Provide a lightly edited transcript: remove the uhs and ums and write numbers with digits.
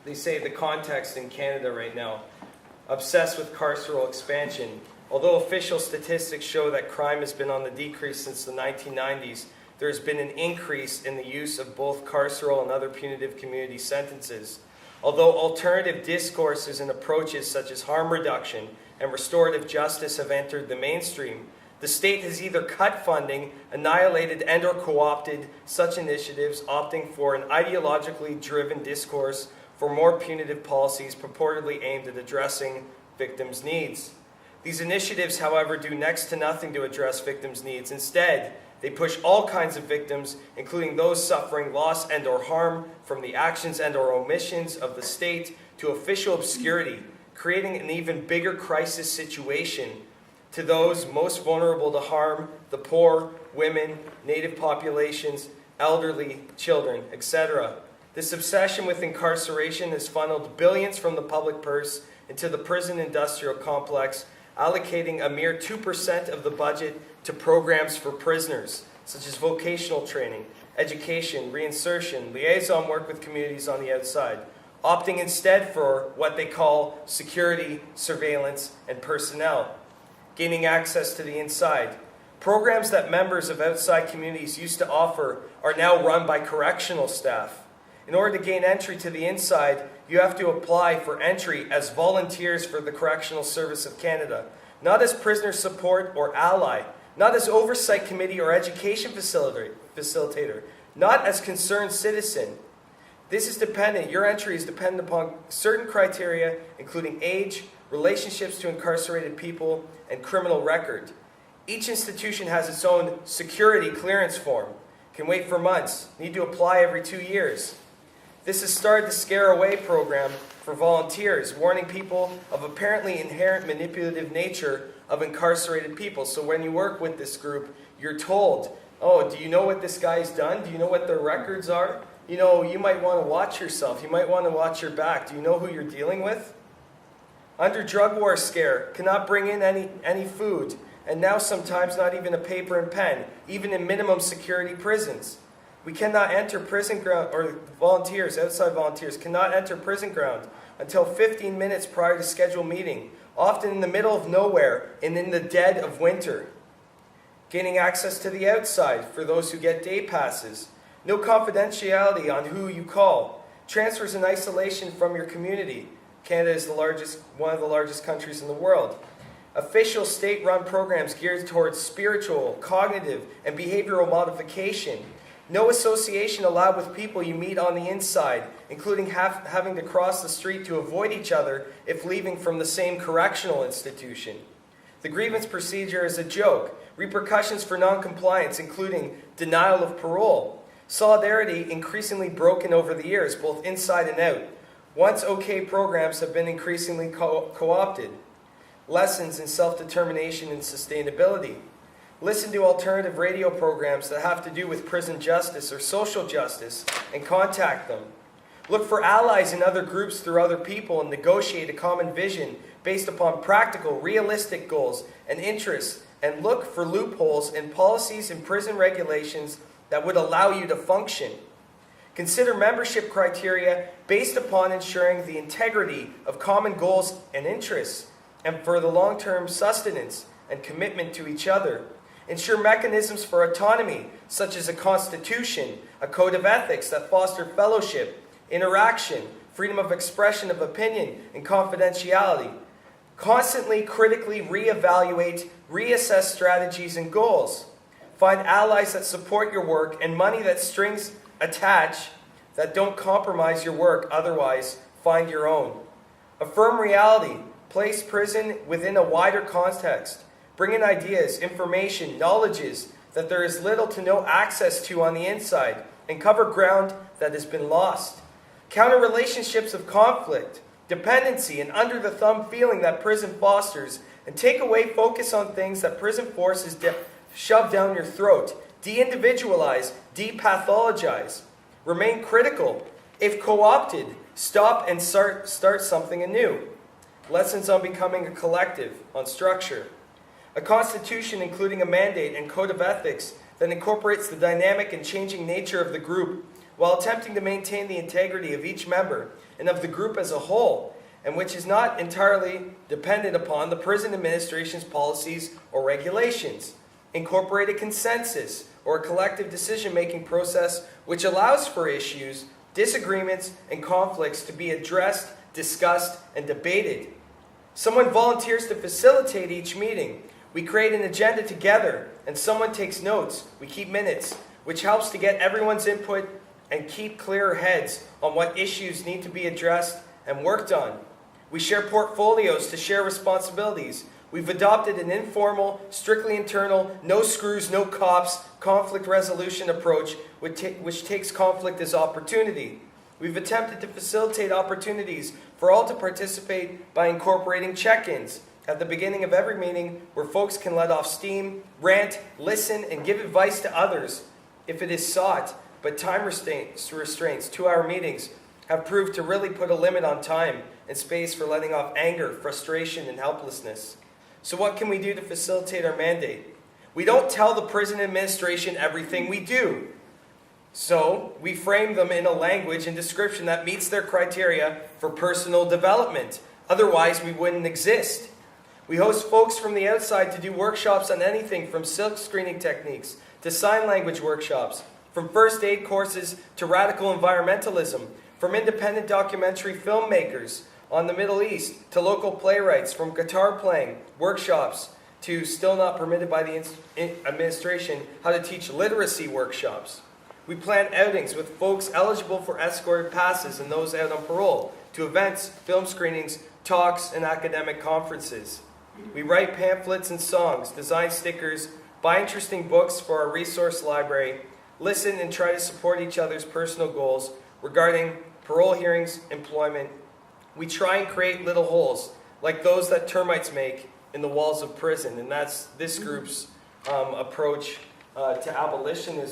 they say the context in Canada right now, obsessed with carceral expansion. Although official statistics show that crime has been on the decrease since the 1990s, there has been an increase in the use of both carceral and other punitive community sentences. Although alternative discourses and approaches such as harm reduction and restorative justice have entered the mainstream, the state has either cut funding, annihilated and/or co-opted such initiatives, opting for an ideologically driven discourse for more punitive policies purportedly aimed at addressing victims' needs. These initiatives, however, do next to nothing to address victims' needs. Instead, they push all kinds of victims, including those suffering loss and/or harm from the actions and/or omissions of the state, to official obscurity, creating an even bigger crisis situation to those most vulnerable to harm: the poor, women, native populations, elderly, children, etc. This obsession with incarceration has funneled billions from the public purse into the prison industrial complex, allocating a mere 2% of the budget to programs for prisoners, such as vocational training, education, reinsertion, liaison work with communities on the outside, opting instead for what they call security, surveillance, and personnel, gaining access to the inside. Programs that members of outside communities used to offer are now run by correctional staff. In order to gain entry to the inside, you have to apply for entry as volunteers for the Correctional Service of Canada, not as prisoner support or ally, not as oversight committee or education facilitator, not as concerned citizen. This is dependent, your entry is dependent upon certain criteria, including age, relationships to incarcerated people, and criminal record. Each institution has its own security clearance form, can wait for months, need to apply every 2 years. This has started the Scare Away program for volunteers, warning people of apparently inherent manipulative nature of incarcerated people. So when you work with this group, you're told, oh, do you know what this guy's done? Do you know what their records are? You know, you might want to watch yourself. You might want to watch your back. Do you know who you're dealing with? Under drug war scare, cannot bring in any food, and now sometimes not even a paper and pen, even in minimum security prisons. We cannot enter prison ground, or volunteers, outside volunteers, cannot enter prison ground until 15 minutes prior to scheduled meeting, often in the middle of nowhere and in the dead of winter. Gaining access to the outside for those who get day passes. No confidentiality on who you call. Transfers in isolation from your community. Canada is one of the largest countries in the world. Official state-run programs geared towards spiritual, cognitive, and behavioral modification. No association allowed with people you meet on the inside, including having to cross the street to avoid each other if leaving from the same correctional institution. The grievance procedure is a joke. Repercussions for non-compliance, including denial of parole. Solidarity increasingly broken over the years, both inside and out. Once okay programs have been increasingly co-opted. Lessons in self-determination and sustainability. Listen to alternative radio programs that have to do with prison justice or social justice and contact them. Look for allies in other groups through other people and negotiate a common vision based upon practical, realistic goals and interests, and look for loopholes in policies and prison regulations that would allow you to function. Consider membership criteria based upon ensuring the integrity of common goals and interests, and for the long-term sustenance and commitment to each other. Ensure mechanisms for autonomy, such as a constitution, a code of ethics that foster fellowship, interaction, freedom of expression of opinion, and confidentiality. Constantly, critically reevaluate, reassess strategies and goals. Find allies that support your work and money that strings attach that don't compromise your work, otherwise find your own. Affirm reality. Place prison within a wider context. Bring in ideas, information, knowledges that there is little to no access to on the inside, and cover ground that has been lost. Counter relationships of conflict, dependency, and under-the-thumb feeling that prison fosters, and take away focus on things that prison forces shove down your throat. De-individualize, depathologize. Remain critical. If co-opted, stop and start something anew. Lessons on becoming a collective, on structure. A constitution including a mandate and code of ethics that incorporates the dynamic and changing nature of the group while attempting to maintain the integrity of each member and of the group as a whole, and which is not entirely dependent upon the prison administration's policies or regulations. Incorporate a consensus or a collective decision-making process which allows for issues, disagreements, and conflicts to be addressed, discussed, and debated. Someone volunteers to facilitate each meeting. We create an agenda together, and someone takes notes. We keep minutes, which helps to get everyone's input and keep clearer heads on what issues need to be addressed and worked on. We share portfolios to share responsibilities. We've adopted an informal, strictly internal, no screws, no cops, conflict resolution approach which takes conflict as opportunity. We've attempted to facilitate opportunities for all to participate by incorporating check-ins at the beginning of every meeting where folks can let off steam, rant, listen, and give advice to others if it is sought, but time restraints, 2-hour meetings, have proved to really put a limit on time and space for letting off anger, frustration, and helplessness. So what can we do to facilitate our mandate? We don't tell the prison administration everything we do. So we frame them in a language and description that meets their criteria for personal development. Otherwise, we wouldn't exist. We host folks from the outside to do workshops on anything from silk screening techniques to sign language workshops, from first aid courses to radical environmentalism, from independent documentary filmmakers on the Middle East to local playwrights, from guitar playing workshops to, still not permitted by the administration, how to teach literacy workshops. We plan outings with folks eligible for escorted passes and those out on parole to events, film screenings, talks, and academic conferences. We write pamphlets and songs, design stickers, buy interesting books for our resource library, listen and try to support each other's personal goals regarding parole hearings, employment. We try and create little holes like those that termites make in the walls of prison, and that's this group's approach to abolitionism.